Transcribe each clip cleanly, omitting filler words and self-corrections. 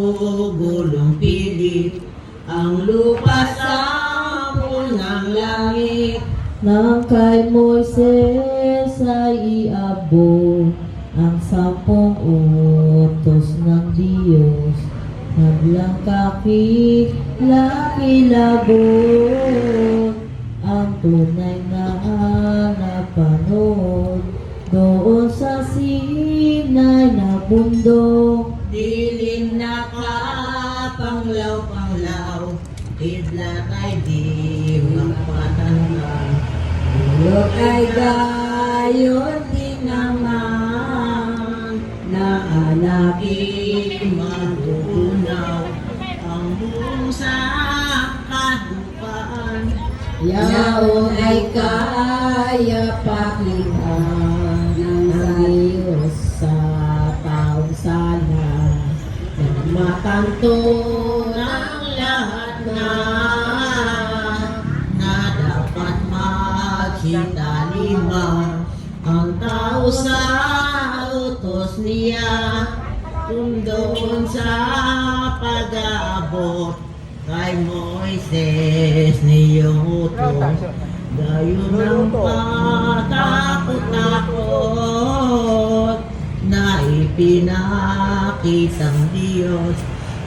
Gulong pilit ang lupa sa ng langit. Nang kay Moises ay iabot ang 10 utos ng Diyos, naglang kakilabot ang tunay na napanood doon sa Sinai na bundok. Dilim na kapanglaw-panglaw, idlat ay di magpatanaw. Bulok ay gayon din naman Na anaking matutunaw ang buong sa kadupaan. yaon ay kaya pakita ng Diyos sa taong sana na matanto Ang lahat na dapat makita lima ang tao sa utos niya, kung doon sa pag-aabot kay Moises niyong utos. Gayon ang patakot-takot na ipinakitang Diyos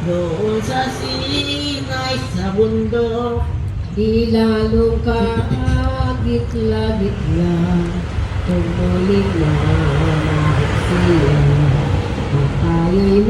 doon sa Sinai sa bundok. di lalong kagitla-gitla tumuling na siya. Ang tayo'y